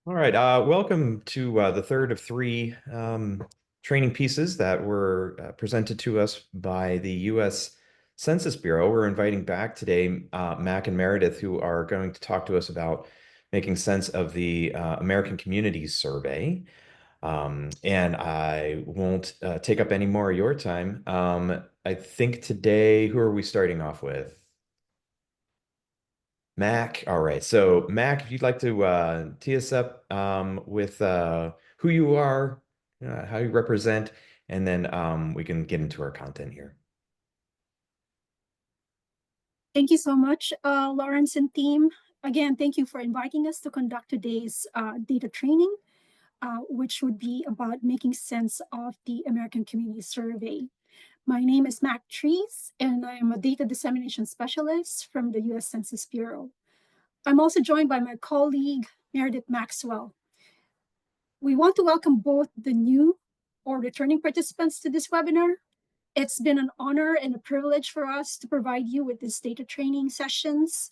All right, welcome to the third of three training pieces that were presented to us by the U.S. Census Bureau. We're inviting back today Mac and Meredith, who are going to talk to us about making sense of the American Communities Survey. And I won't take up any more of your time. I think today, who are we starting off with? Mac. All right. So, Mac, if you'd like to tee us up with who you are, how you represent, and then we can get into our content here. Thank you so much, Lawrence and team. Again, thank you for inviting us to conduct today's data training, which would be about making sense of the American Community Survey. My name is Mac Trees, and I am a data dissemination specialist from the U.S. Census Bureau. I'm also joined by my colleague, Meredith Maxwell. We want to welcome both the new or returning participants to this webinar. It's been an honor and a privilege for us to provide you with these data training sessions,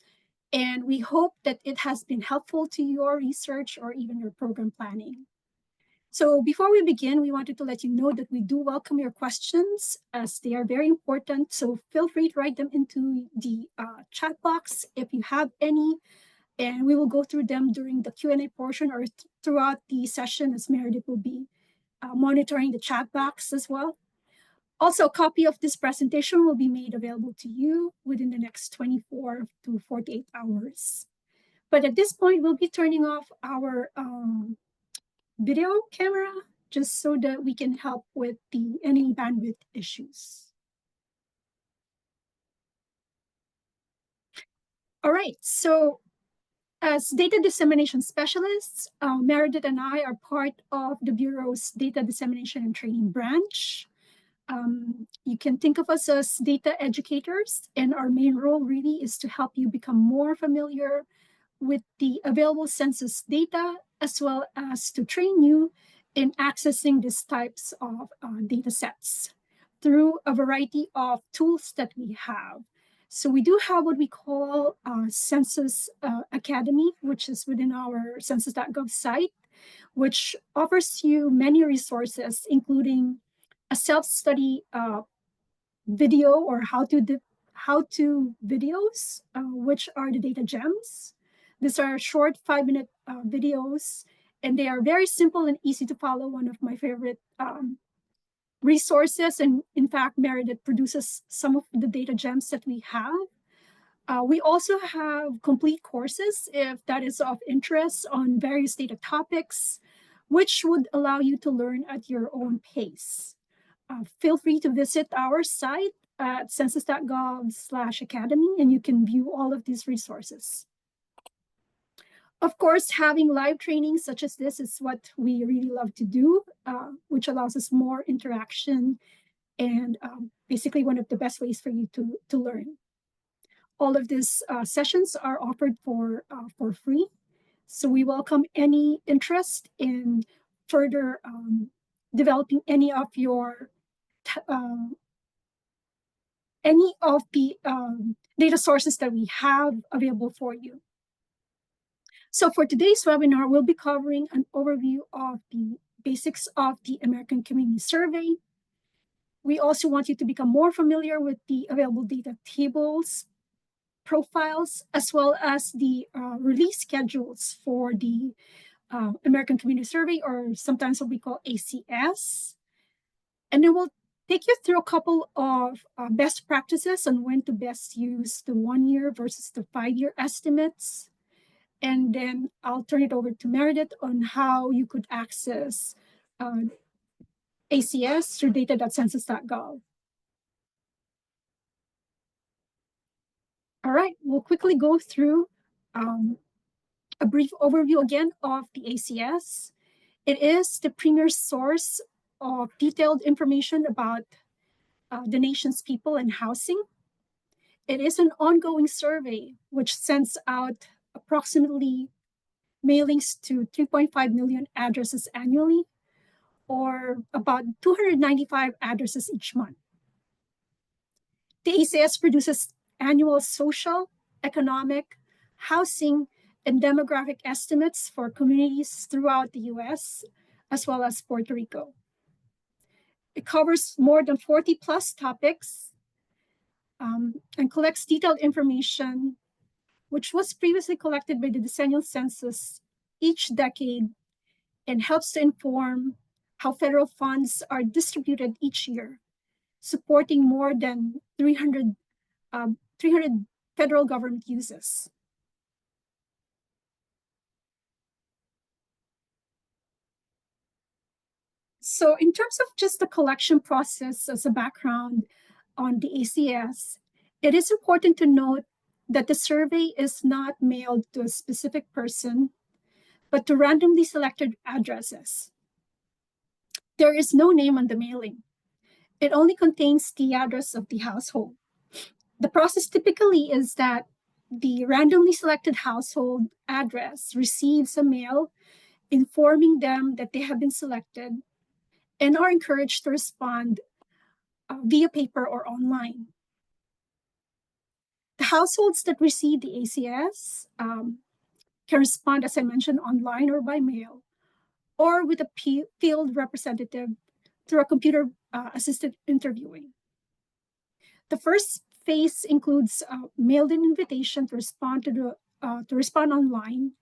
and we hope that it has been helpful to your research or even your program planning. So before we begin, we wanted to let you know that we do welcome your questions as they are very important. So feel free to write them into the chat box if you have any, and we will go through them during the Q&A portion or throughout the session, as Meredith will be monitoring the chat box as well. Also, a copy of this presentation will be made available to you within the next 24 to 48 hours. But at this point, we'll be turning off our video camera just so that we can help with any bandwidth issues. All right, so as data dissemination specialists, Meredith and I are part of the Bureau's Data Dissemination and Training branch. You can think of us as data educators, and our main role really is to help you become more familiar with the available census data, as well as to train you in accessing these types of data sets through a variety of tools that we have. So we do have what we call Census Academy, which is within our census.gov site, which offers you many resources, including a self-study video or how-to videos, which are the data gems. These are short 5-minute videos, and they are very simple and easy to follow. One of my favorite resources, and in fact, Meredith produces some of the data gems that we have. We also have complete courses, if that is of interest, on various data topics, which would allow you to learn at your own pace. Feel free to visit our site at census.gov/academy, and you can view all of these resources. Of course, having live trainings such as this is what we really love to do, which allows us more interaction and basically one of the best ways for you to learn. All of these sessions are offered for free. So we welcome any interest in further developing any of the data sources that we have available for you. So for today's webinar, we'll be covering an overview of the basics of the American Community Survey. We also want you to become more familiar with the available data tables, profiles, as well as the release schedules for the American Community Survey, or sometimes what we call ACS. And then we'll take you through a couple of best practices on when to best use the 1-year versus the 5-year estimates. And then I'll turn it over to Meredith on how you could access ACS through data.census.gov. All right, we'll quickly go through a brief overview again of the ACS. It is the premier source of detailed information about the nation's people and housing. It is an ongoing survey which sends out approximately mailings to 3.5 million addresses annually, or about 295 addresses each month. The ACS produces annual social, economic, housing, and demographic estimates for communities throughout the US, as well as Puerto Rico. It covers more than 40 plus topics and collects detailed information, which was previously collected by the decennial census each decade, and helps to inform how federal funds are distributed each year, supporting more than 300 federal government uses. So in terms of just the collection process as a background on the ACS, it is important to note that the survey is not mailed to a specific person, but to randomly selected addresses. There is no name on the mailing. It only contains the address of the household. The process typically is that the randomly selected household address receives a mail informing them that they have been selected and are encouraged to respond via paper or online. The households that receive the ACS can respond, as I mentioned, online or by mail, or with a field representative through a computer assisted interviewing. The first phase includes a mailed-in invitation to respond online.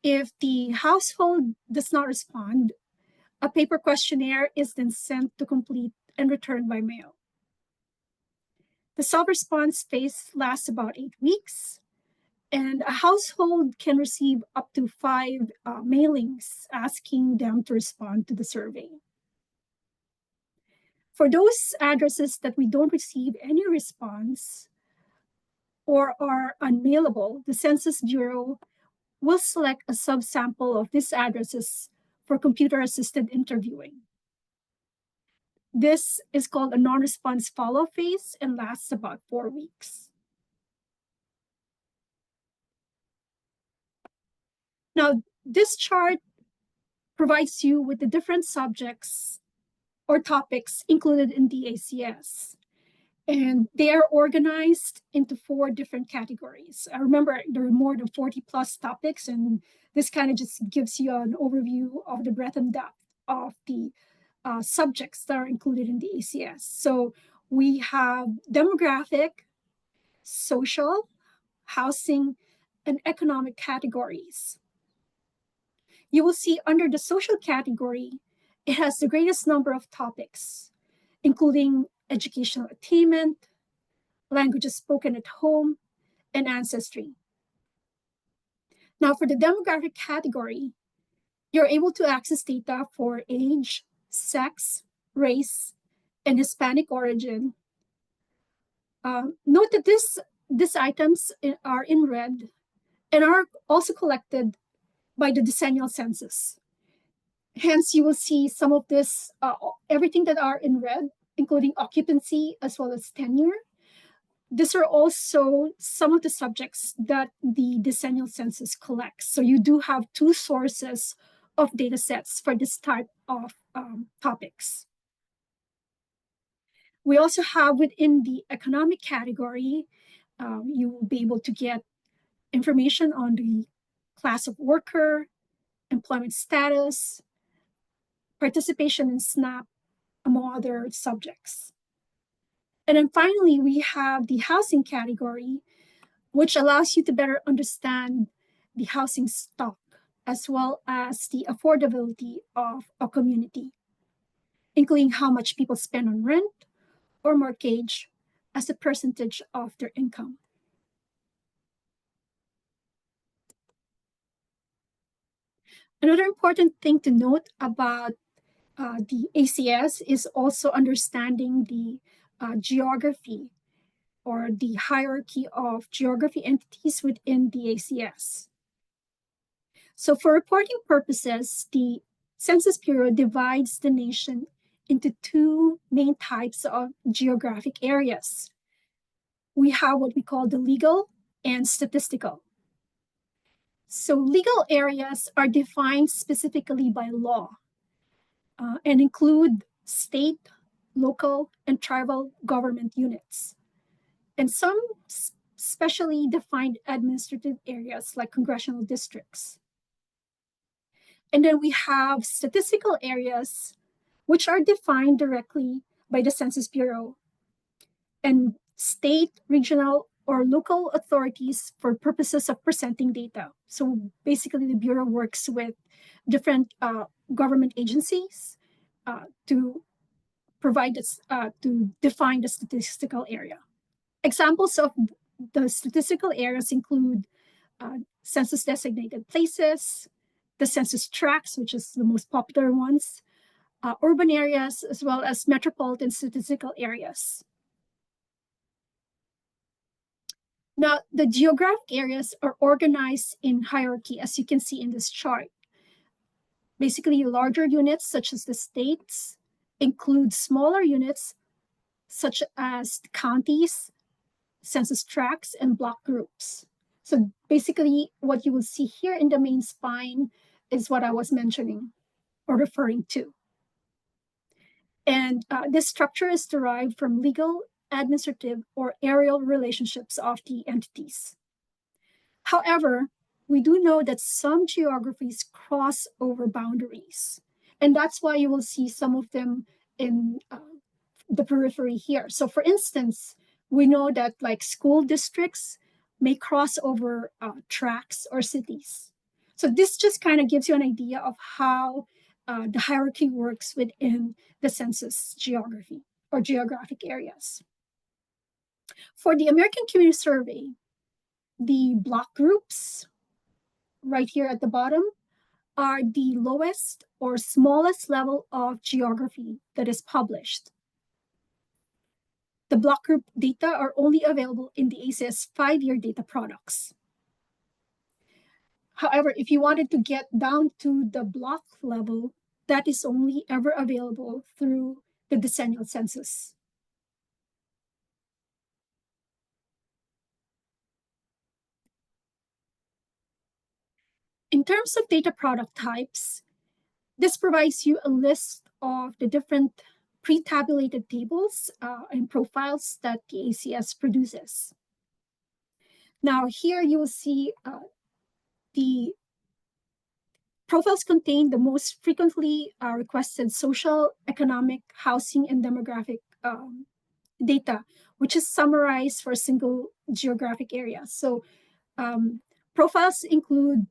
If the household does not respond, a paper questionnaire is then sent to complete and returned by mail. The self-response phase lasts about 8 weeks, and a household can receive up to 5 mailings asking them to respond to the survey. For those addresses that we don't receive any response or are unmailable, the Census Bureau will select a subsample of these addresses for computer-assisted interviewing. This is called a non-response follow phase and lasts about 4 weeks. Now, this chart provides you with the different subjects or topics included in the ACS. And they are organized into 4 different categories. I remember there are more than 40 plus topics, and this kind of just gives you an overview of the breadth and depth of the subjects that are included in the ACS. So we have demographic, social, housing, and economic categories. You will see under the social category, it has the greatest number of topics, including educational attainment, languages spoken at home, and ancestry. Now, for the demographic category, you're able to access data for age, sex, race, and Hispanic origin. Note that these items are in red and are also collected by the decennial census. Hence, you will see some of this, everything that are in red, including occupancy as well as tenure. These are also some of the subjects that the decennial census collects. So you do have 2 sources of data sets for this type of topics. We also have within the economic category, you will be able to get information on the class of worker, employment status, participation in SNAP, among other subjects. And then finally, we have the housing category, which allows you to better understand the housing stock as well as the affordability of a community, including how much people spend on rent or mortgage as a percentage of their income. Another important thing to note about the ACS is also understanding the geography or the hierarchy of geography entities within the ACS. So for reporting purposes, the Census Bureau divides the nation into 2 main types of geographic areas. We have what we call the legal and statistical. So legal areas are defined specifically by law and include state, local, and tribal government units. And some specially defined administrative areas like congressional districts. And then we have statistical areas, which are defined directly by the Census Bureau, and state, regional, or local authorities for purposes of presenting data. So basically, the Bureau works with different government agencies to provide this, to define the statistical area. Examples of the statistical areas include census designated places, the census tracts, which is the most popular ones, urban areas, as well as metropolitan statistical areas. Now, the geographic areas are organized in hierarchy, as you can see in this chart. Basically, larger units, such as the states, include smaller units, such as counties, census tracts, and block groups. So basically, what you will see here in the main spine is what I was mentioning or referring to. And this structure is derived from legal, administrative, or aerial relationships of the entities. However, we do know that some geographies cross over boundaries. And that's why you will see some of them in the periphery here. So for instance, we know that like school districts may cross over tracts or cities. So this just kind of gives you an idea of how the hierarchy works within the census geography or geographic areas. For the American Community Survey, the block groups right here at the bottom are the lowest or smallest level of geography that is published. The block group data are only available in the ACS 5-year data products. However, if you wanted to get down to the block level, that is only ever available through the decennial census. In terms of data product types, this provides you a list of the different pre-tabulated tables and profiles that the ACS produces. Now here you will see the profiles contain the most frequently requested social, economic, housing, and demographic data, which is summarized for a single geographic area. So profiles include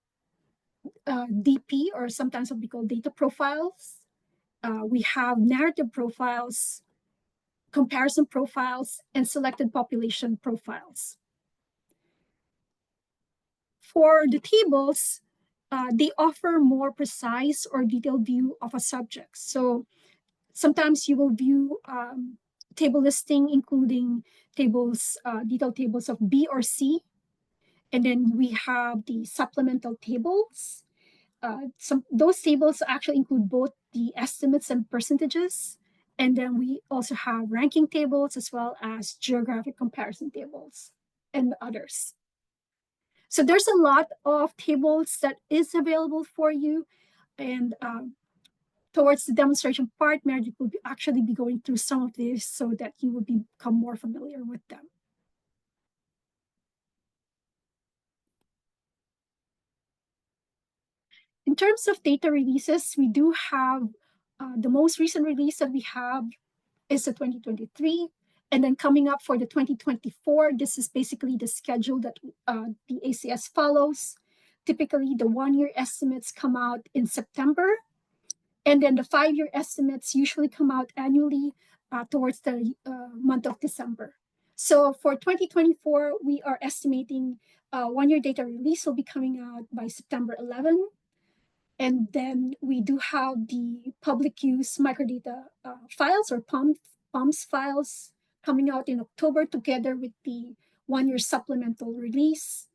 DP, or sometimes what we call data profiles. We have narrative profiles, comparison profiles, and selected population profiles. For the tables, they offer more precise or detailed view of a subject. So sometimes you will view table listing, including tables, detailed tables of B or C. And then we have the supplemental tables. Those tables actually include both the estimates and percentages. And then we also have ranking tables as well as geographic comparison tables and others. So there's a lot of tables that is available for you. And towards the demonstration part, Meredith will actually be going through some of these so that you will become more familiar with them. In terms of data releases, we do have the most recent release that we have is the 2023. And then coming up for the 2024, this is basically the schedule that the ACS follows. Typically, the 1-year estimates come out in September. And then the 5-year estimates usually come out annually towards the month of December. So for 2024, we are estimating 1-year data release will be coming out by September 11. And then we do have the public use microdata files or PUMS files coming out in October together with the 1-year supplemental release,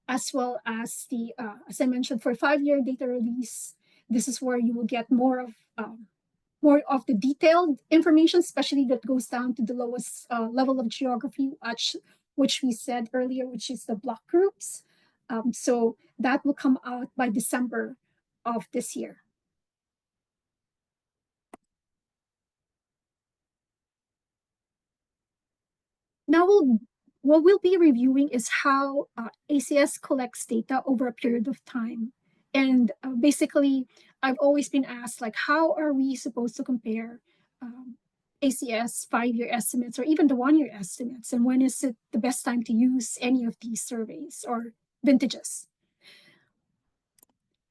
as well as the, as I mentioned, for 5-year data release, this is where you will get more of the detailed information, especially that goes down to the lowest level of geography, which we said earlier, which is the block groups. So that will come out by December of this year. Now we'll what we'll be reviewing is how ACS collects data over a period of time. And basically, I've always been asked, like, how are we supposed to compare ACS 5-year estimates or even the 1-year estimates? And when is it the best time to use any of these surveys or vintages?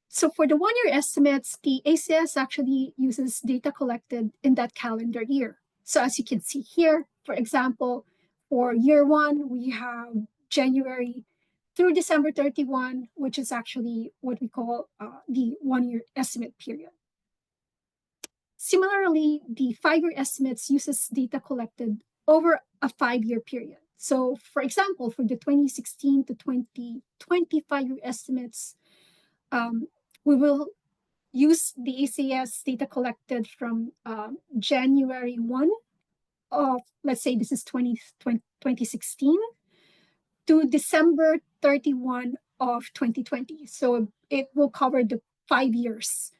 So for the 1-year estimates, the ACS actually uses data collected in that calendar year. So as you can see here, for example, for year one, we have January through December 31, which is actually what we call the 1-year estimate period. Similarly, the 5-year estimates uses data collected over a 5-year period. So for example, for the 2016 to 2020 5-year estimates, we will use the ACS data collected from January 1 of, let's say this is 2016 to December 31 of 2020. So it will cover the 5 years.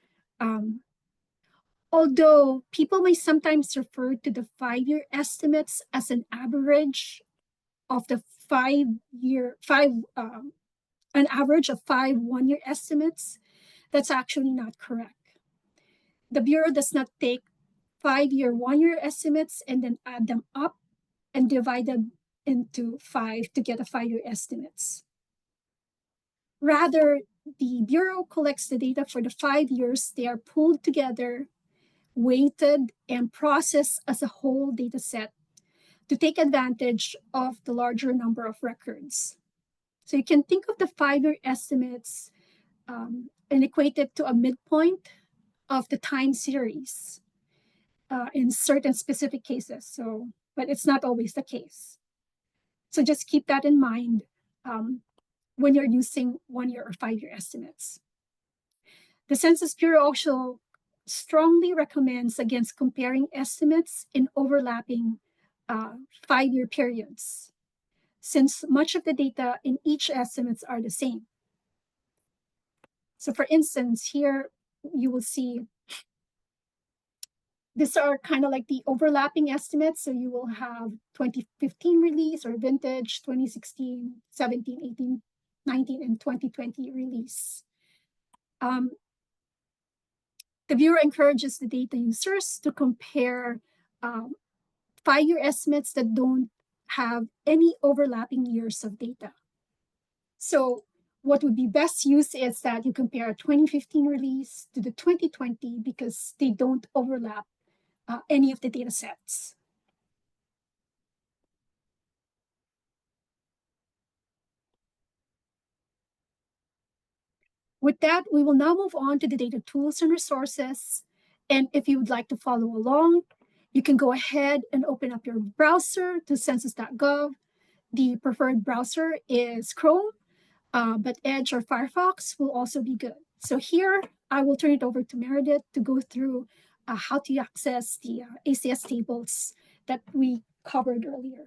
Although people may sometimes refer to the 5-year estimates as an average of the 5 1-year estimates, that's actually not correct. The Bureau does not take 5-year 1-year estimates and then add them up and divide them into 5 to get a 5-year estimates. Rather, the Bureau collects the data for the 5 years. They are pulled together, weighted, and processed as a whole data set to take advantage of the larger number of records. So you can think of the 5-year estimates and equate it to a midpoint of the time series in certain specific cases. So, but it's not always the case. So just keep that in mind when you're using 1-year or 5-year estimates. The Census Bureau also strongly recommends against comparing estimates in overlapping 5-year periods, since much of the data in each estimates are the same. So for instance, here you will see these are kind of like the overlapping estimates. So you will have 2015 release or vintage, 2016, 17, 18, 19, and 2020 release. The Bureau encourages the data users to compare 5-year estimates that don't have any overlapping years of data. So what would be best used is that you compare a 2015 release to the 2020 because they don't overlap any of the data sets. With that, we will now move on to the data tools and resources. And if you would like to follow along, you can go ahead and open up your browser to census.gov. The preferred browser is Chrome, but Edge or Firefox will also be good. So here, I will turn it over to Meredith to go through how to access the ACS tables that we covered earlier.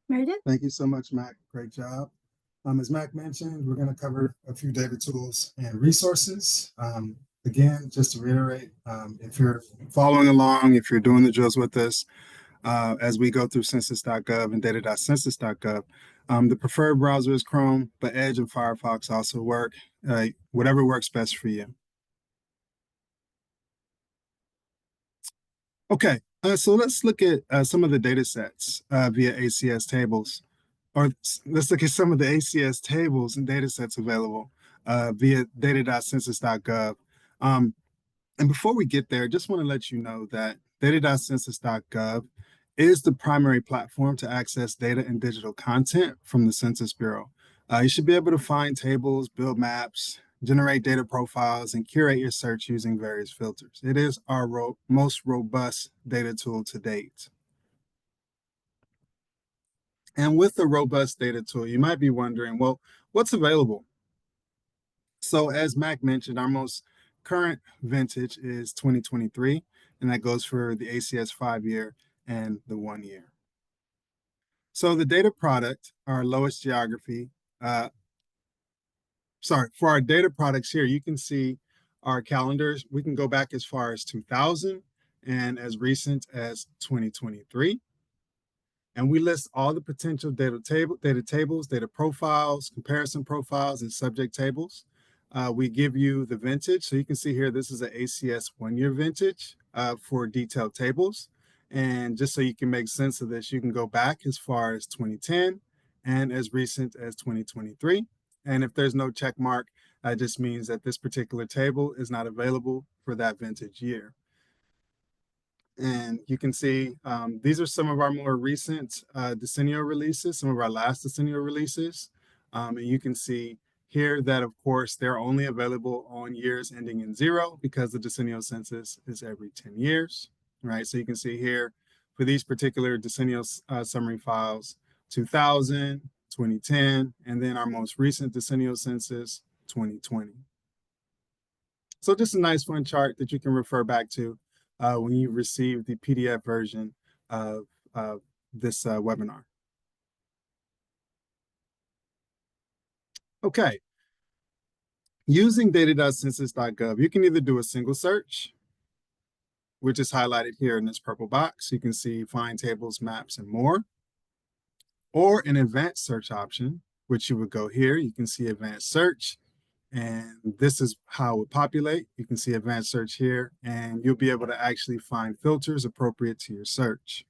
Meredith? Thank you so much, Mac. Great job. As Mac mentioned, we're going to cover a few data tools and resources. Again, just to reiterate, if you're following along, if you're doing the drills with us, as we go through census.gov and data.census.gov, the preferred browser is Chrome, but Edge and Firefox also work, whatever works best for you. Okay, so let's look at some of the data sets via ACS tables. Or let's look at some of the ACS tables and data sets available via data.census.gov. And before we get there, just want to let you know that data.census.gov is the primary platform to access data and digital content from the Census Bureau. You should be able to find tables, build maps, generate data profiles, and curate your search using various filters. It is our most robust data tool to date. And with the robust data tool, you might be wondering, well, what's available? So as Mac mentioned, our most current vintage is 2023, and that goes for the ACS 5-year and the 1-year. So the data product, our lowest geography, for our data products here, you can see our calendars. We can go back as far as 2000 and as recent as 2023. And we list all the potential data tables, data profiles, comparison profiles, and subject tables. We give you the vintage. So you can see here, this is an ACS 1-year vintage for detailed tables. And just so you can make sense of this, you can go back as far as 2010 and as recent as 2023. And if there's no check mark, that just means that this particular table is not available for that vintage year. And you can see these are some of our more recent decennial releases, some of our last decennial releases. And you can see here that, of course, they're only available on years ending in 0 because the decennial census is every 10 years, right? So you can see here for these particular decennial summary files, 2000, 2010, and then our most recent decennial census, 2020. So just a nice fun chart that you can refer back to when you receive the PDF version of this webinar. Okay. Using data.census.gov, you can either do a single search, which is highlighted here in this purple box. You can see find tables, maps, and more, or an advanced search option, which you would go here. You can see advanced search, and this is how it would populate. You can see advanced search here, and you'll be able to actually find filters appropriate to your search.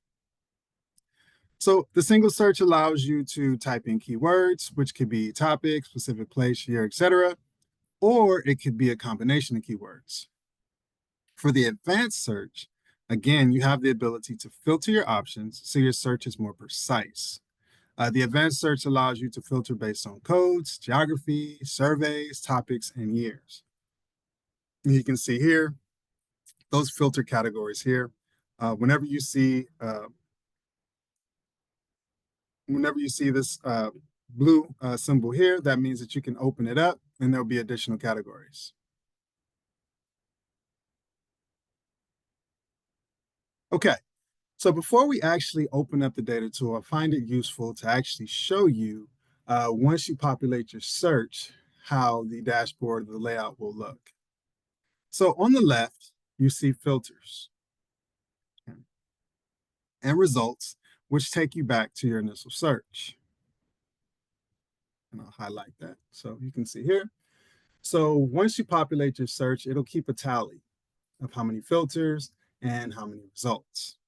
So the single search allows you to type in keywords, which could be topic, specific place, year, etc., or it could be a combination of keywords. For the advanced search, again, you have the ability to filter your options so your search is more precise. The advanced search allows you to filter based on codes, geography, surveys, topics, and years. And you can see here, those filter categories here. Whenever you see this blue symbol here, that means that you can open it up and there'll be additional categories. Okay, so before we actually open up the data tool, I find it useful to actually show you, once you populate your search, how the dashboard, the layout will look. So on the left, you see filters and results, which take you back to your initial search. And I'll highlight that so you can see here. So once you populate your search, it'll keep a tally of how many filters and how many results.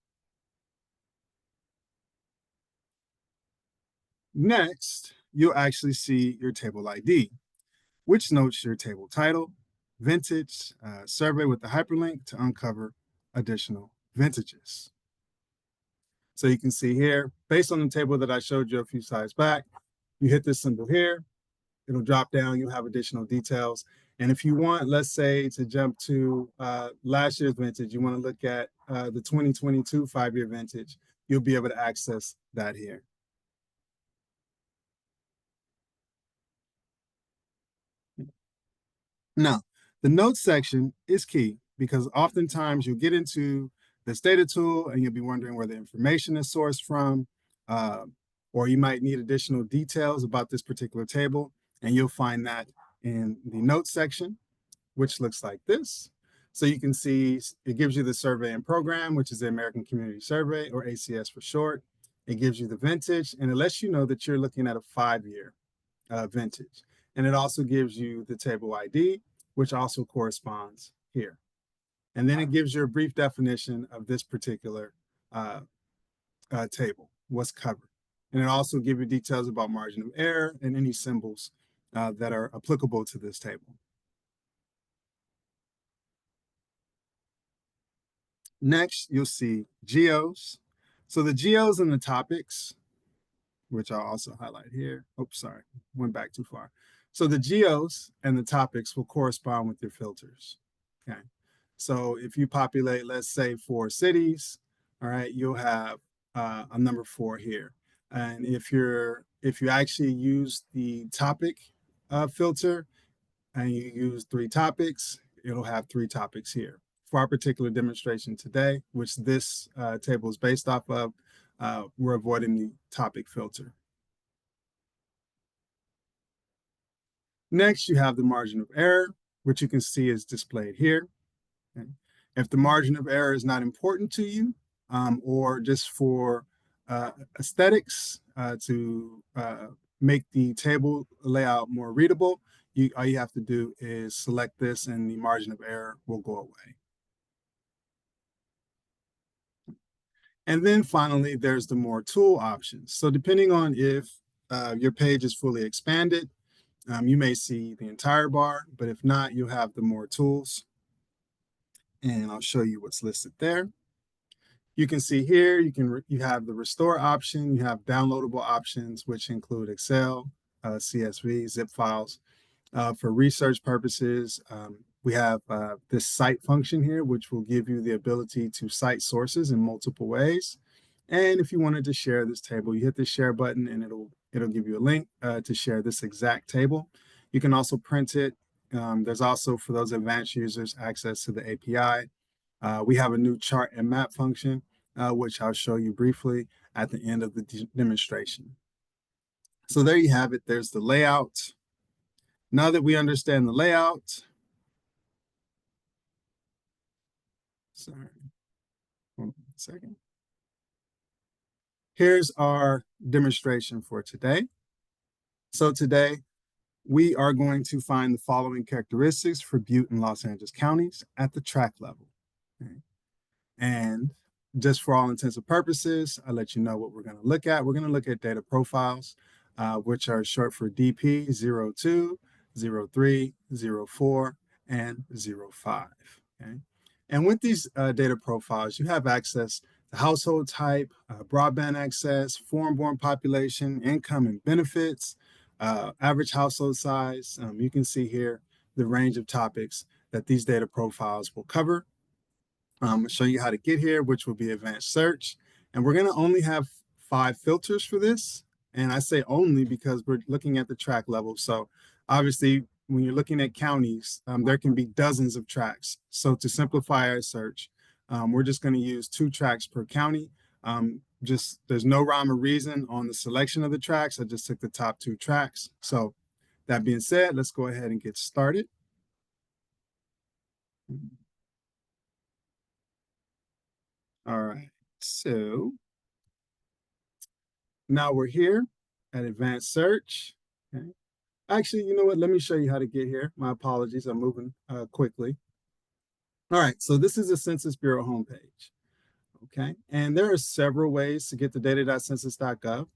Next, you'll actually see your table ID, which notes your table title, vintage, survey with the hyperlink to uncover additional vintages. So you can see here, based on the table that I showed you a few slides back, you hit this symbol here, it'll drop down, you'll have additional details. And if you want, let's say, to jump to last year's vintage, you want to look at the 2022 5-year vintage, you'll be able to access that here. Now, the notes section is key because oftentimes you'll get into this data tool and you'll be wondering where the information is sourced from, or you might need additional details about this particular table, and you'll find that in the notes section, which looks like this. So you can see it gives you the survey and program, which is the American Community Survey, or ACS for short. It gives you the vintage, and it lets you know that you're looking at a 5-year vintage. And it also gives you the table ID, which also corresponds here. And then it gives you a brief definition of this particular table, what's covered. And it also gives you details about margin of error and any symbols that are applicable to this table. Next, you'll see geos. So the geos and the topics, which I'll also highlight here. Oops, sorry, went back too far. So the geos and the topics will correspond with your filters. Okay. So if you populate, let's say 4 cities, all right, you'll have a number 4 here. And if you actually use the topic filter and you use 3 topics, it'll have 3 topics here. For our particular demonstration today, which this table is based off of, we're avoiding the topic filter. Next, you have the margin of error, which you can see is displayed here. Okay. If the margin of error is not important to you, or just for aesthetics to make the table layout more readable, all you have to do is select this and the margin of error will go away. And then finally, there's the more tool options. So depending on if your page is fully expanded, you may see the entire bar, but if not, you'll have the more tools. And I'll show you what's listed there. You can see here, you have the restore option, you have downloadable options, which include Excel, CSV, zip files. For research purposes, we have this cite function here, which will give you the ability to cite sources in multiple ways. And if you wanted to share this table, you hit the share button and it'll give you a link to share this exact table. You can also print it. There's also, for those advanced users, access to the API. We have a new chart and map function, which I'll show you briefly at the end of the demonstration. So there you have it. There's the layout. Now that we understand the layout, sorry, hold on a second. Here's our demonstration for today. So today, we are going to find the following characteristics for Butte and Los Angeles counties at the tract level. Okay. And just for all intents and purposes, I'll let you know what we're going to look at. We're going to look at data profiles, which are short for DP 02, 03, 04, and 05. Okay. And with these data profiles, you have access to household type, broadband access, foreign-born population, income and benefits, average household size. You can see here the range of topics that these data profiles will cover. I'll show you how to get here, which will be advanced search. And we're going to only have 5 filters for this. And I say only because we're looking at the tract level. So obviously, when you're looking at counties, there can be dozens of tracts. So to simplify our search, we're just going to use 2 tracts per county. There's no rhyme or reason on the selection of the tracts. I just took the top 2 tracts. So that being said, let's go ahead and get started. All right, so now we're here at advanced search. Okay. Actually, you know what? Let me show you how to get here. My apologies, I'm moving quickly. All right, so this is the Census Bureau homepage. Okay, and there are several ways to get to data.census.gov.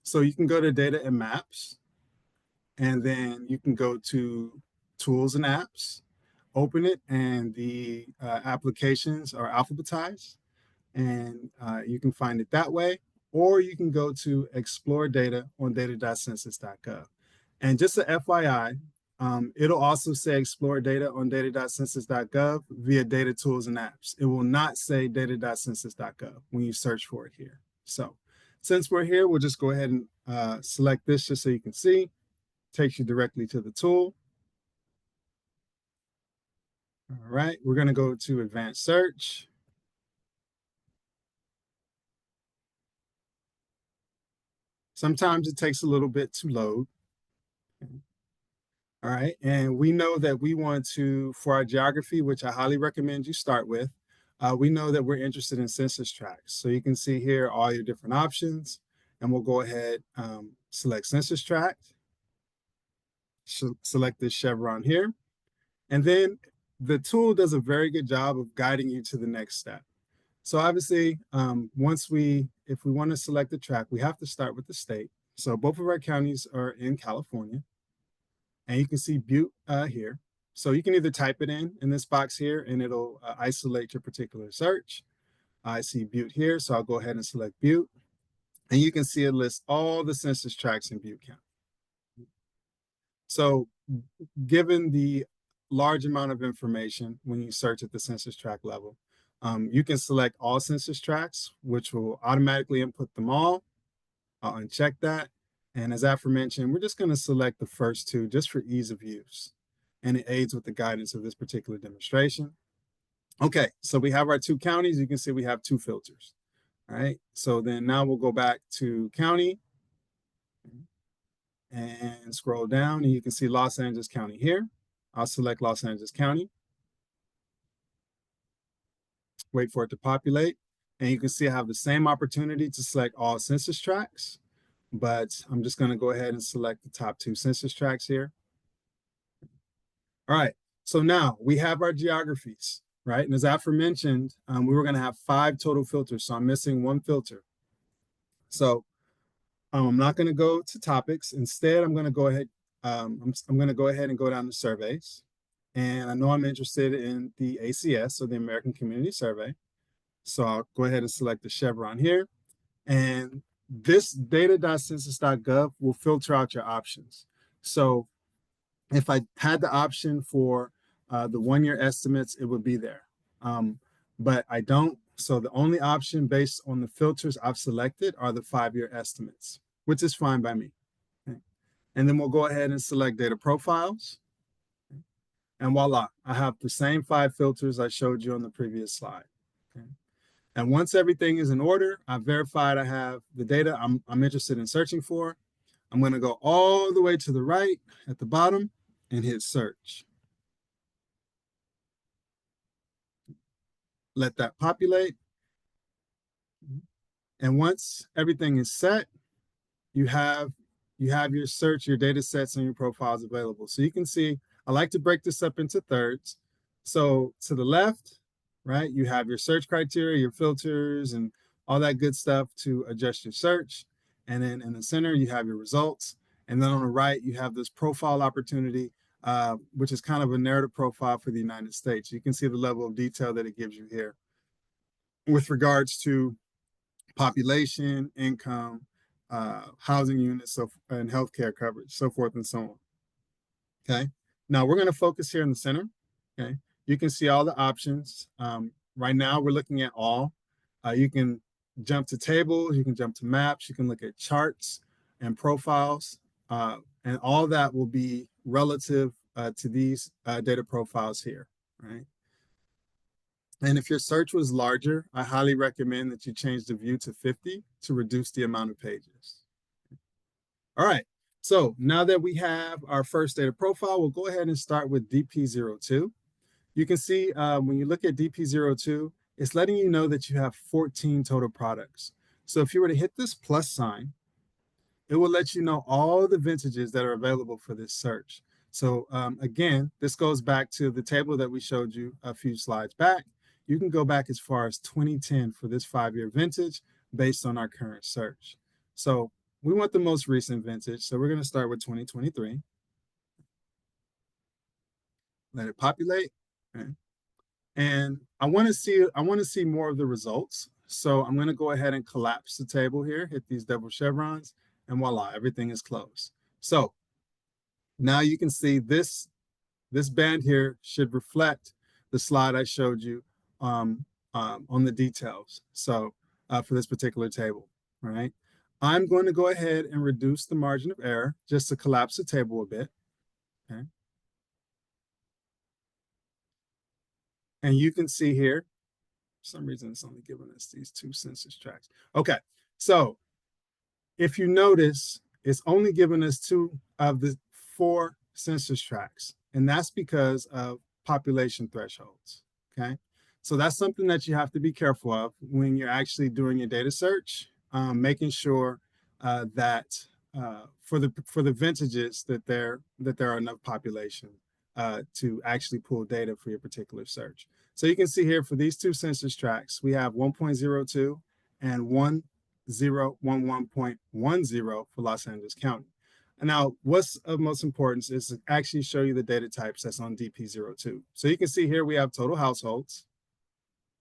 So you can go to data and maps, and then you can go to tools and apps, open it, and the applications are alphabetized, and you can find it that way, or you can go to explore data on data.census.gov. And just a FYI, it'll also say explore data on data.census.gov via data tools and apps. It will not say data.census.gov when you search for it here. So since we're here, we'll just go ahead and select this just so you can see. Takes you directly to the tool. All right, we're going to go to advanced search. Sometimes it takes a little bit to load. Okay. All right, and we know that we want to, for our geography, which I highly recommend you start with, we know that we're interested in census tracts. So you can see here all your different options, and we'll go ahead, select census tract, select this chevron here, and then the tool does a very good job of guiding you to the next step. So obviously, if we want to select the tract, we have to start with the state. So both of our counties are in California. And you can see Butte here. So you can either type it in this box here, and it'll isolate your particular search. I see Butte here, so I'll go ahead and select Butte. And you can see it lists all the census tracts in Butte County. So given the large amount of information when you search at the census tract level, you can select all census tracts, which will automatically input them all. I'll uncheck that. And as aforementioned, we're just going to select the first 2 just for ease of use. And it aids with the guidance of this particular demonstration. Okay, so we have our 2 counties. You can see we have 2 filters. All right, so then now we'll go back to county and scroll down, and you can see Los Angeles County here. I'll select Los Angeles County. Wait for it to populate. And you can see I have the same opportunity to select all census tracts, but I'm just going to go ahead and select the top 2 census tracts here. All right, so now we have our geographies, right? And as aforementioned, we were going to have 5 total filters, so I'm missing 1 filter. So I'm not going to go to topics. Instead, I'm going to go ahead. I'm going to go ahead and go down to surveys. And I know I'm interested in the ACS, or the American Community Survey. So I'll go ahead and select the chevron here. And this data.census.gov will filter out your options. So if I had the option for the 1-year estimates, it would be there. But I don't. So the only option based on the filters I've selected are the 5-year estimates, which is fine by me. Okay. And then we'll go ahead and select data profiles. And voila, I have the same 5 filters I showed you on the previous slide. Okay. And once everything is in order, I've verified I have the data I'm interested in searching for. I'm going to go all the way to the right at the bottom and hit search. Let that populate. And once everything is set, you have your search, your data sets, and your profiles available. So you can see, I like to break this up into thirds. So to the left, right, you have your search criteria, your filters, and all that good stuff to adjust your search. And then in the center, you have your results. And then on the right, you have this profile opportunity, which is kind of a narrative profile for the United States. You can see the level of detail that it gives you here with regards to population, income, housing units, and healthcare coverage, so forth and so on. Okay. Now we're going to focus here in the center. Okay. You can see all the options. Right now we're looking at all. You can jump to tables, you can jump to maps, you can look at charts and profiles, and all that will be relative to these data profiles here, right? And if your search was larger, I highly recommend that you change the view to 50 to reduce the amount of pages. All right, so now that we have our first data profile, we'll go ahead and start with DP02. You can see when you look at DP02, it's letting you know that you have 14 total products. So if you were to hit this plus sign, it will let you know all the vintages that are available for this search. So again, this goes back to the table that we showed you a few slides back. You can go back as far as 2010 for this 5-year vintage based on our current search. So we want the most recent vintage. So we're going to start with 2023. Let it populate. Okay. And I want to see more of the results. So I'm going to go ahead and collapse the table here, hit these double chevrons, and voila, everything is closed. So now you can see this band here should reflect the slide I showed you on the details. So for this particular table, all right? I'm going to go ahead and reduce the margin of error just to collapse the table a bit, okay? And you can see here, for some reason it's only giving us these 2 census tracts. Okay, so if you notice, it's only giving us 2 of the 4 census tracts, and that's because of population thresholds, okay? So that's something that you have to be careful of when you're actually doing your data search, making sure that for the vintages that there are enough population to actually pull data for your particular search. So you can see here for these 2 census tracts, we have 1.02 and 1011.10 for Los Angeles County. And now what's of most importance is to actually show you the data types that's on DP02. So you can see here we have total households.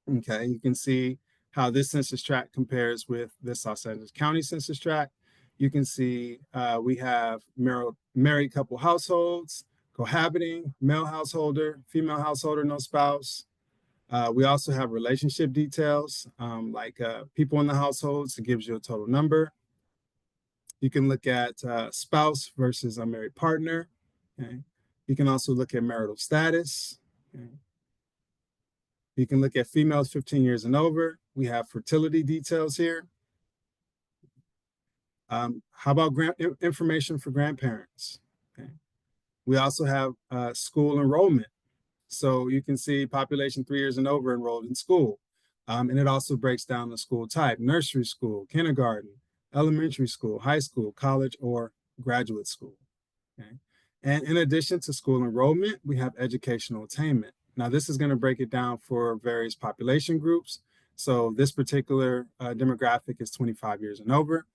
Okay, you can see how this census tract compares with this Los Angeles County census tract. You can see we have married couple households, cohabiting, male householder, female householder, no spouse. We also have relationship details, like people in the households. It gives you a total number. You can look at spouse versus unmarried partner. Okay. You can also look at marital status. Okay. You can look at females 15 years and over. We have fertility details here. How about information for grandparents? Okay. We also have school enrollment. So you can see population 3 years and over enrolled in school. And it also breaks down the school type: nursery school, kindergarten, elementary school, high school, college, or graduate school. Okay. And in addition to school enrollment, we have educational attainment. Now, this is going to break it down for various population groups. So this particular demographic is 25 years and over.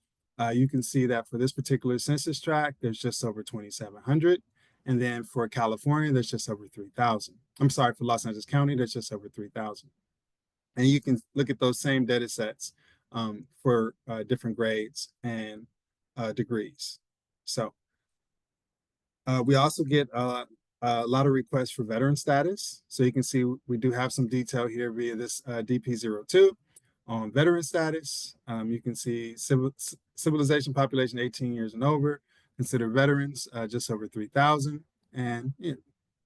You can see that for this particular census tract, there's just over 2,700. And then for California, there's just over 3,000. I'm sorry, for Los Angeles County, there's just over 3,000. And you can look at those same data sets for different grades and degrees. So we also get a lot of requests for veteran status. So you can see we do have some detail here via this DP02 on veteran status. You can see civilization population 18 years and over, consider veterans just over 3,000. And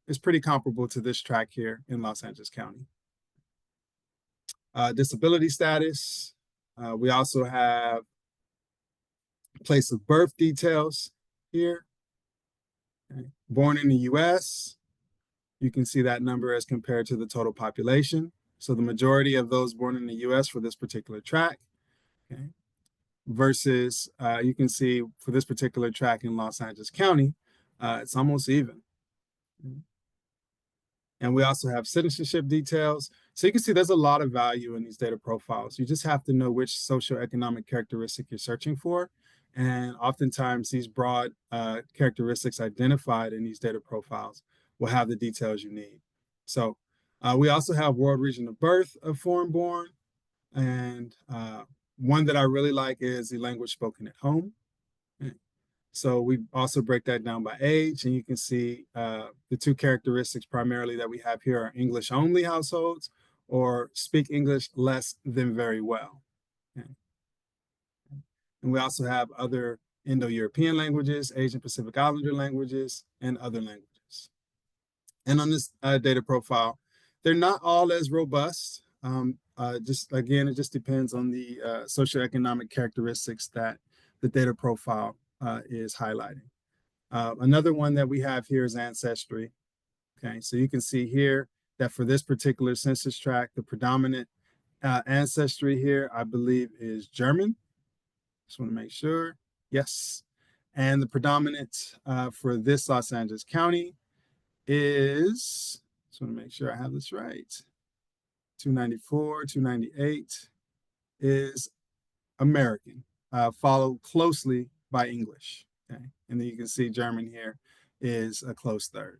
it's pretty comparable to this track here in Los Angeles County. Disability status. We also have place of birth details here. Okay. Born in the US, you can see that number as compared to the total population. So the majority of those born in the US for this particular track, okay, versus you can see for this particular track in Los Angeles County, it's almost even. And we also have citizenship details. So you can see there's a lot of value in these data profiles. You just have to know which socioeconomic characteristic you're searching for. And oftentimes these broad characteristics identified in these data profiles will have the details you need. So we also have world region of birth of foreign born. And one that I really like is the language spoken at home. So we also break that down by age, and you can see the two characteristics primarily that we have here are English only households or speak English less than very well. Okay. And we also have other Indo-European languages, Asian Pacific Islander languages, and other languages. And on this data profile, they're not all as robust. Just again, it just depends on the socioeconomic characteristics that the data profile is highlighting. Another one that we have here is ancestry. Okay, so you can see here that for this particular census tract, the predominant ancestry here, I believe, is German. Just want to make sure. Yes. And the predominant for this Los Angeles County is, just want to make sure I have this right, 294, 298 is American, followed closely by English. Okay, and then you can see German here is a close third.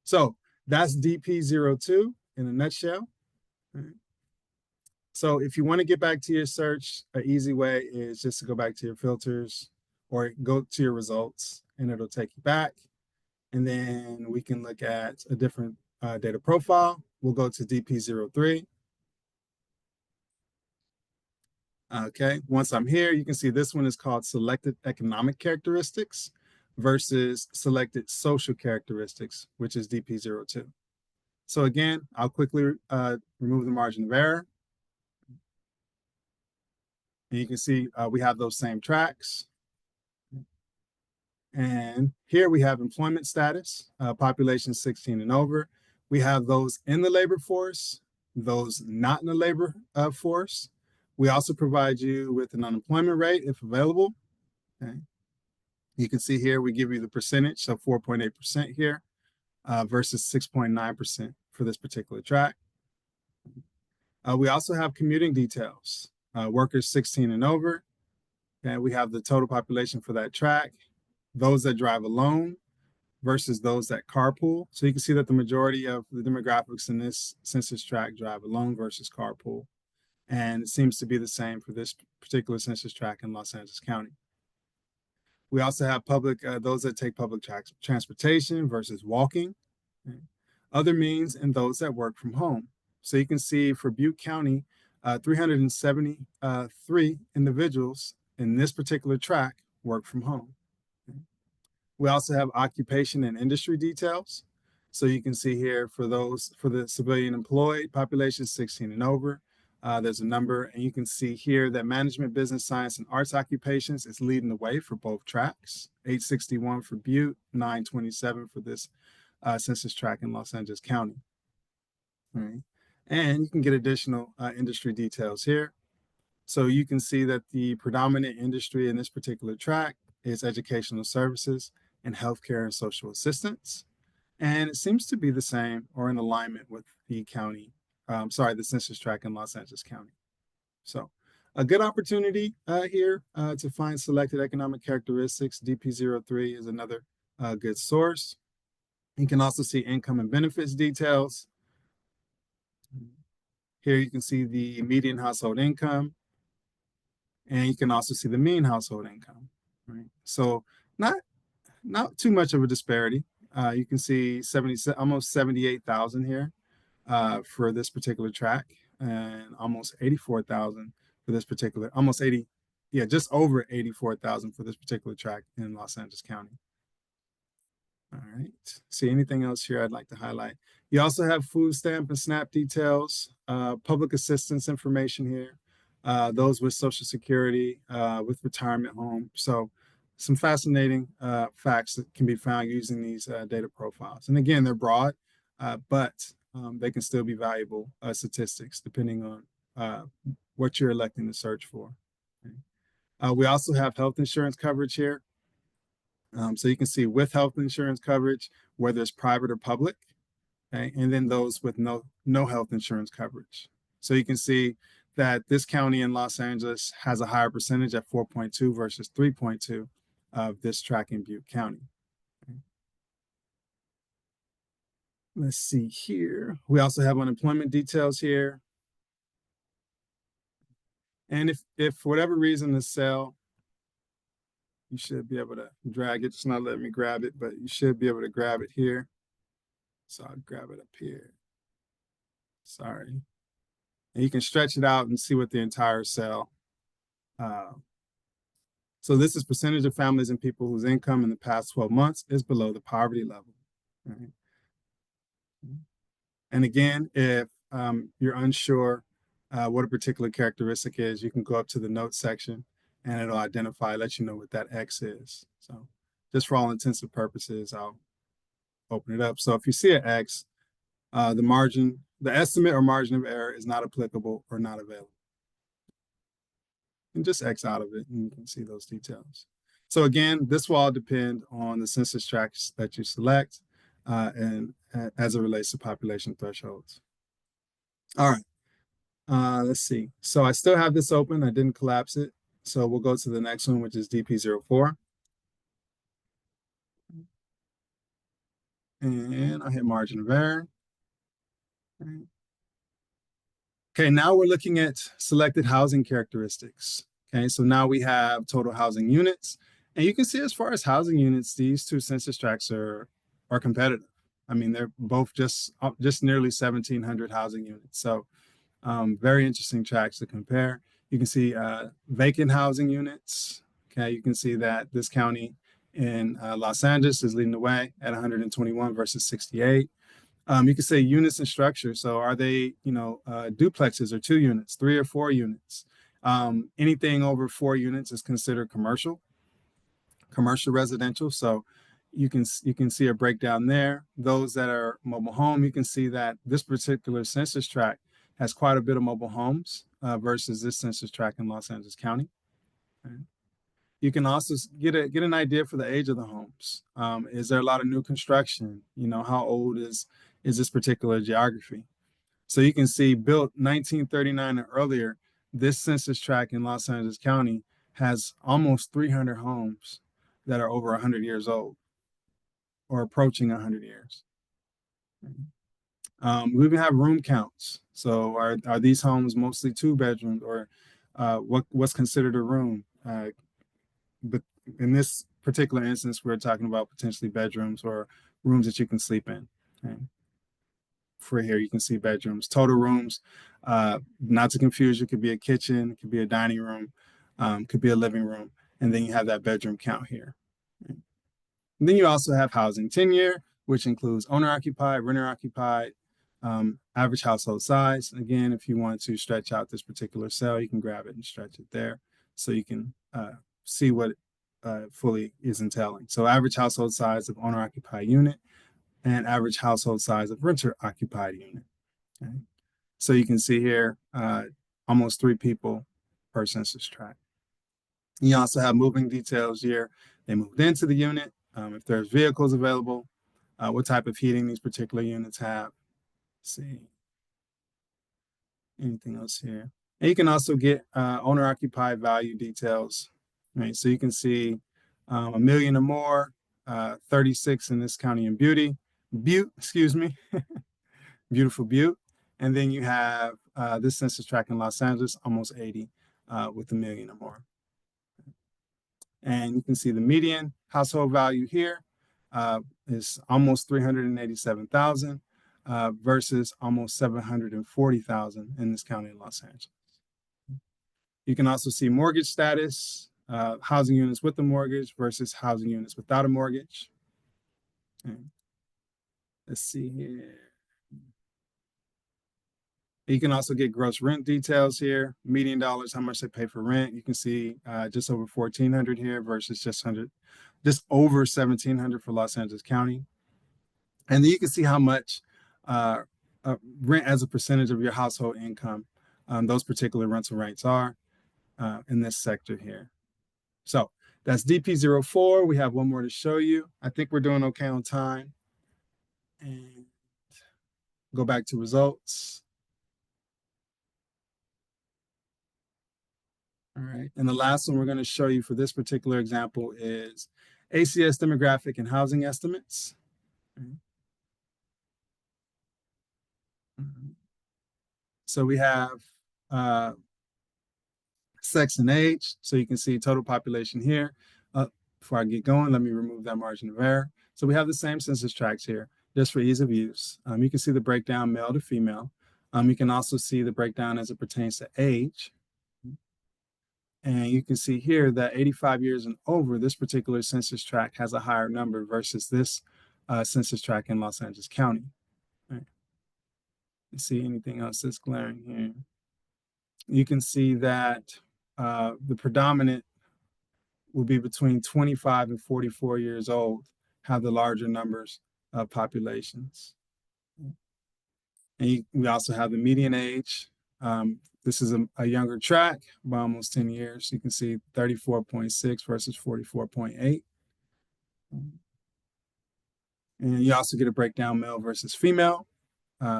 So that's DP02 in a nutshell. Right. So if you want to get back to your search, an easy way is just to go back to your filters or go to your results, and it'll take you back. And then we can look at a different data profile. We'll go to DP03. Okay, once I'm here, you can see this one is called selected economic characteristics versus selected social characteristics, which is DP02. So again, I'll quickly remove the margin of error. And you can see we have those same tracks. And here we have employment status, population 16 and over. We have those in the labor force, those not in the labor force. We also provide you with an unemployment rate if available. Okay. You can see here we give you the percentage, so 4.8% here versus 6.9% for this particular track. We also have commuting details, workers 16 and over. Okay, we have the total population for that track, those that drive alone versus those that carpool. So you can see that the majority of the demographics in this census tract drive alone versus carpool. And it seems to be the same for this particular census tract in Los Angeles County. We also have public, those that take public transportation versus walking, okay, other means, and those that work from home. So you can see for Butte County, 373 individuals in this particular tract work from home. Okay. We also have occupation and industry details. So you can see here for those, for the civilian employed population 16 and over, there's a number, and you can see here that management, business, science, and arts occupations is leading the way for both tracks. 861 for Butte, 927 for this census tract in Los Angeles County. All right. And you can get additional industry details here. So you can see that the predominant industry in this particular track is educational services and healthcare and social assistance. And it seems to be the same or in alignment with the county, the census tract in Los Angeles County. So a good opportunity here to find selected economic characteristics. DP03 is another good source. You can also see income and benefits details. Here you can see the median household income, and you can also see the mean household income. Right? So not too much of a disparity. You can see almost 78,000 here for this particular track, and almost 84,000 for this particular, just over 84,000 for this particular track in Los Angeles County. All right. See anything else here I'd like to highlight? You also have food stamp and SNAP details, public assistance information here, those with Social Security, with retirement home. So some fascinating facts that can be found using these data profiles. And again, they're broad, but they can still be valuable statistics depending on what you're electing to search for. Okay. We also have health insurance coverage here. So you can see with health insurance coverage, whether it's private or public, okay? And then those with no health insurance coverage. So you can see that this county in Los Angeles has a higher percentage at 4.2 versus 3.2 of this track in Butte County. Okay. Let's see here. We also have unemployment details here. And if for whatever reason the cell, you should be able to drag it. It's not letting me grab it, but you should be able to grab it here. So I'll grab it up here. Sorry. And you can stretch it out and see what the entire cell. So this is percentage of families and people whose income in the past 12 months is below the poverty level. Right? And again, if you're unsure what a particular characteristic is, you can go up to the notes section and it'll let you know what that X is. So just for all intents and purposes, I'll open it up. So if you see an X, the estimate or margin of error is not applicable or not available. And just X out of it and you can see those details. So again, this will all depend on the census tracts that you select and as it relates to population thresholds. All right, let's see. So I still have this open. I didn't collapse it. So we'll go to the next one, which is DP04. And I hit margin of error. Okay, now we're looking at selected housing characteristics. Okay, so now we have total housing units. And you can see as far as housing units, these two census tracts are competitive. I mean, they're both just nearly 1,700 housing units. So very interesting tracts to compare. You can see vacant housing units. Okay, you can see that this county in Los Angeles is leading the way at 121 versus 68. You can say units and structure. So are they, duplexes or 2 units, 3 or 4 units? Anything over 4 units is considered commercial residential. So you can see a breakdown there. Those that are mobile home, you can see that this particular census tract has quite a bit of mobile homes versus this census tract in Los Angeles County. Okay. You can also get an idea for the age of the homes. Is there a lot of new construction? How old is this particular geography? So you can see built 1939 and earlier, this census tract in Los Angeles County has almost 300 homes that are over 100 years old or approaching 100 years. We even have room counts. So are these homes mostly 2 bedrooms or what's considered a room? But in this particular instance, we're talking about potentially bedrooms or rooms that you can sleep in. Okay. For here, you can see bedrooms. Total rooms, not to confuse, it could be a kitchen, it could be a dining room, could be a living room, and then you have that bedroom count here. Okay. And then you also have housing tenure, which includes owner-occupied, renter-occupied, average household size. Again, if you want to stretch out this particular cell, you can grab it and stretch it there so you can see what fully is entailing. So average household size of owner-occupied unit and average household size of renter-occupied unit. Okay. So you can see here, almost 3 people per census tract. You also have moving details here. They moved into the unit, if there's vehicles available, what type of heating these particular units have. Let's see, anything else here? And you can also get owner-occupied value details, right? So you can see $1 million or more, 36 in this county in Butte, excuse me, beautiful Butte. And then you have this census tract in Los Angeles, almost 80 with $1 million or more. And you can see the median household value here is almost 387,000 versus almost 740,000 in this county in Los Angeles. You can also see mortgage status, housing units with a mortgage versus housing units without a mortgage. Okay. Let's see here. You can also get gross rent details here, median dollars, how much they pay for rent. You can see just over 1,400 here versus just over 1,700 for Los Angeles County. And then you can see how much rent as a percentage of your household income those particular rental rates are in this sector here. So that's DP04. We have one more to show you. I think we're doing okay on time. And go back to results. All right, and the last one we're going to show you for this particular example is ACS demographic and housing estimates. So we have sex and age. So you can see total population here. Before I get going, let me remove that margin of error. So we have the same census tracts here, just for ease of use. You can see the breakdown male to female. You can also see the breakdown as it pertains to age. And you can see here that 85 years and over, this particular census tract has a higher number versus this census tract in Los Angeles County. Right. Let's see anything else that's glaring here. You can see that the predominant will be between 25 and 44 years old, have the larger numbers of populations. And we also have the median age. This is a younger track by almost 10 years. You can see 34.6 versus 44.8. And you also get a breakdown male versus female.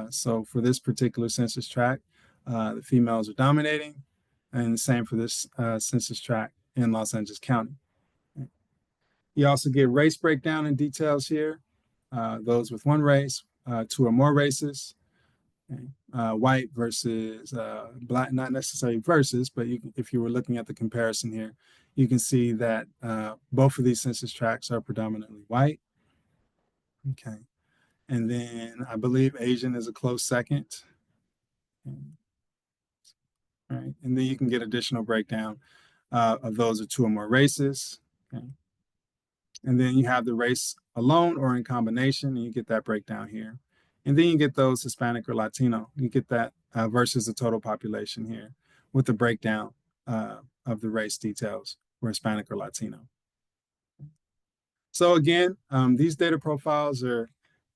So for this particular census tract, the females are dominating, and the same for this census tract in Los Angeles County. You also get race breakdown and details here. Those with one race, 2 or more races. Okay. White versus black, not necessarily versus, but if you were looking at the comparison here, you can see that both of these census tracts are predominantly white. Okay. And then I believe Asian is a close second. Okay. All right. And then you can get additional breakdown of those of 2 or more races. Okay. And then you have the race alone or in combination, and you get that breakdown here. And then you get those Hispanic or Latino. You get that versus the total population here with the breakdown of the race details for Hispanic or Latino. So again, these data profiles are,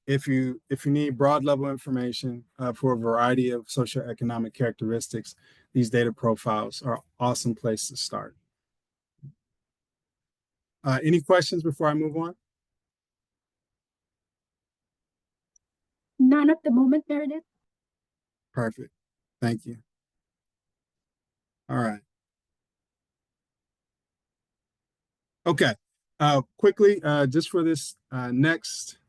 if you need broad level information for a variety of socioeconomic characteristics, these data profiles are an awesome place to start. Any questions before I move on? None at the moment, Meredith. Perfect. Thank you. All right. Okay. Quickly, just for this next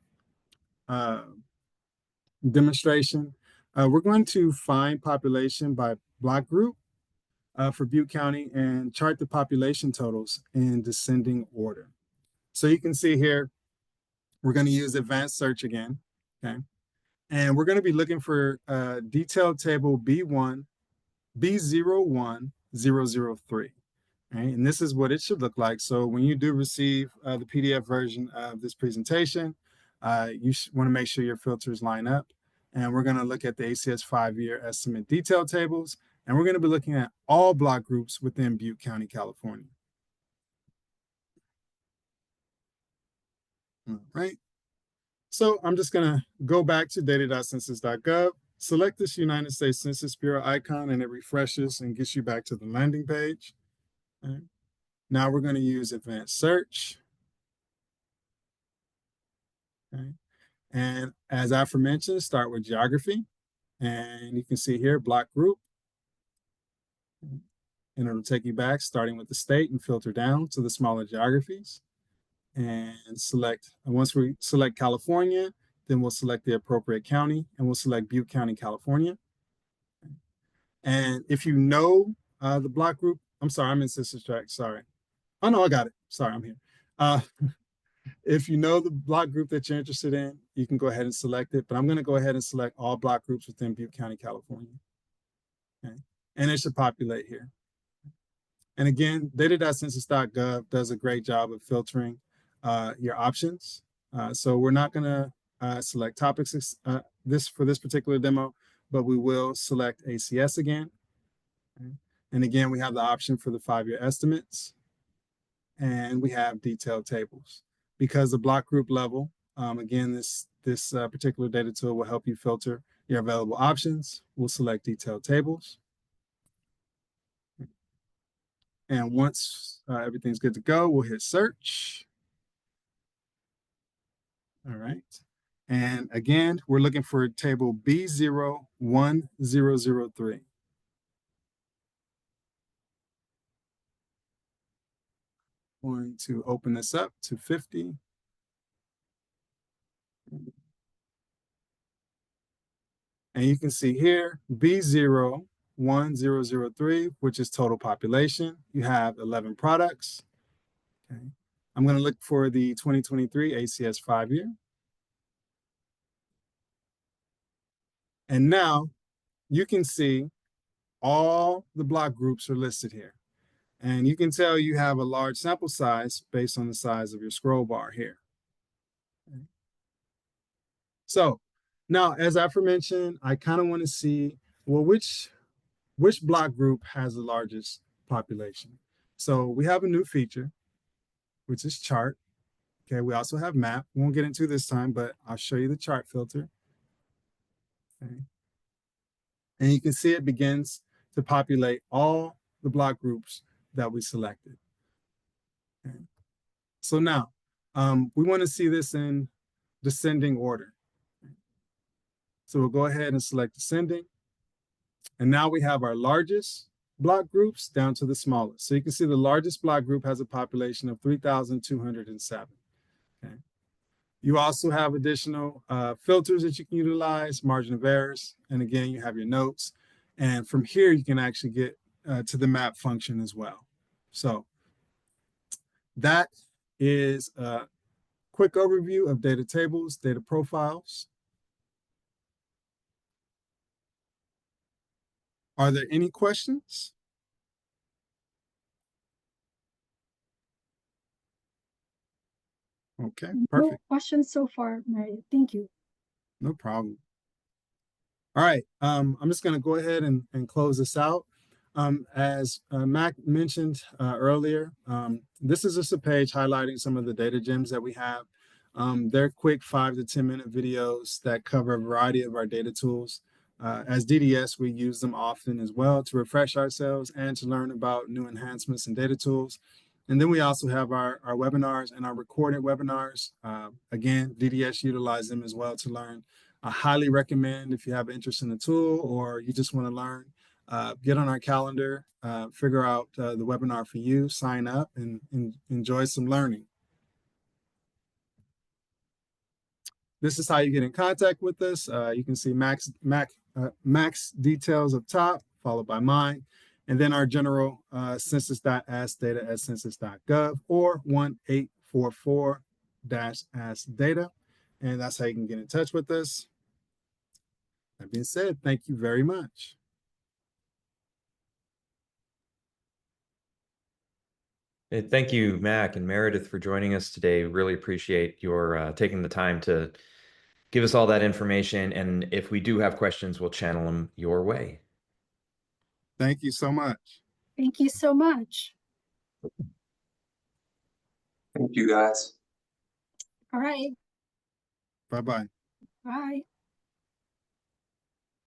demonstration, we're going to find population by block group for Butte County and chart the population totals in descending order. So you can see here, we're going to use advanced search again. Okay. And we're going to be looking for detailed table B1, B01003. Right? And this is what it should look like. So when you do receive the PDF version of this presentation, you want to make sure your filters line up. And we're going to look at the ACS 5-year estimate detail tables. And we're going to be looking at all block groups within Butte County, California. All right. So I'm just going to go back to data.census.gov. select this United States Census Bureau icon and it refreshes and gets you back to the landing page. Okay. Now we're going to use advanced search. Okay. And as aforementioned, start with geography. And you can see here, block group. And it'll take you back, starting with the state and filter down to the smaller geographies. And once we select California, then we'll select the appropriate county and we'll select Butte County, California. And if you know the block group, I'm sorry, I'm in Census Tract, sorry. Oh no, I got it. Sorry, I'm here. If you know the block group that you're interested in, you can go ahead and select it, but I'm gonna go ahead and select all block groups within Butte County, California. Okay. And it should populate here. And again, data.census.gov does a great job of filtering your options. So we're not gonna select topics for this particular demo, but we will select ACS again. Okay. And again, we have the option for the 5-year estimates. And we have detailed tables. Because the block group level, again, this particular data tool will help you filter your available options. We'll select detailed tables. And once everything's good to go, we'll hit search. All right. And again, we're looking for table B01003. Going to open this up to 50. And you can see here, B01003, which is total population. You have 11 products. Okay. I'm going to look for the 2023 ACS 5-year. And now you can see all the block groups are listed here. And you can tell you have a large sample size based on the size of your scroll bar here. Okay. So now, as aforementioned, I kind of want to see, well, which block group has the largest population? So we have a new feature, which is chart. Okay, we also have map. We won't get into this time, but I'll show you the chart filter. Okay. And you can see it begins to populate all the block groups that we selected. Okay. So now, we want to see this in descending order. So we'll go ahead and select descending. And now we have our largest block groups down to the smallest. So you can see the largest block group has a population of 3,207. Okay. You also have additional filters that you can utilize, margin of errors. And again, you have your notes. And from here, you can actually get to the map function as well. So that is a quick overview of data tables, data profiles. Are there any questions? Okay, perfect. No questions so far, Mary. Thank you. No problem. All right, I'm just going to go ahead and close this out. As Mac mentioned earlier, this is just a page highlighting some of the data gems that we have. They're quick 5 to 10 minute videos that cover a variety of our data tools. As DDS, we use them often as well to refresh ourselves and to learn about new enhancements and data tools. And then we also have our webinars and our recorded webinars. Again, DDS utilize them as well to learn. I highly recommend if you have interest in the tool or you just want to learn, get on our calendar, figure out the webinar for you, sign up and enjoy some learning. This is how you get in contact with us. You can see Mac's details up top, followed by mine, and then our general census.askdata@census.gov or 1-844-askdata. And that's how you can get in touch with us. That being said, thank you very much. Thank you, Mac and Meredith, for joining us today. Really appreciate your taking the time to give us all that information. And if we do have questions, we'll channel them your way. Thank you so much. Thank you so much. Thank you, guys. All right. Bye-bye. Bye.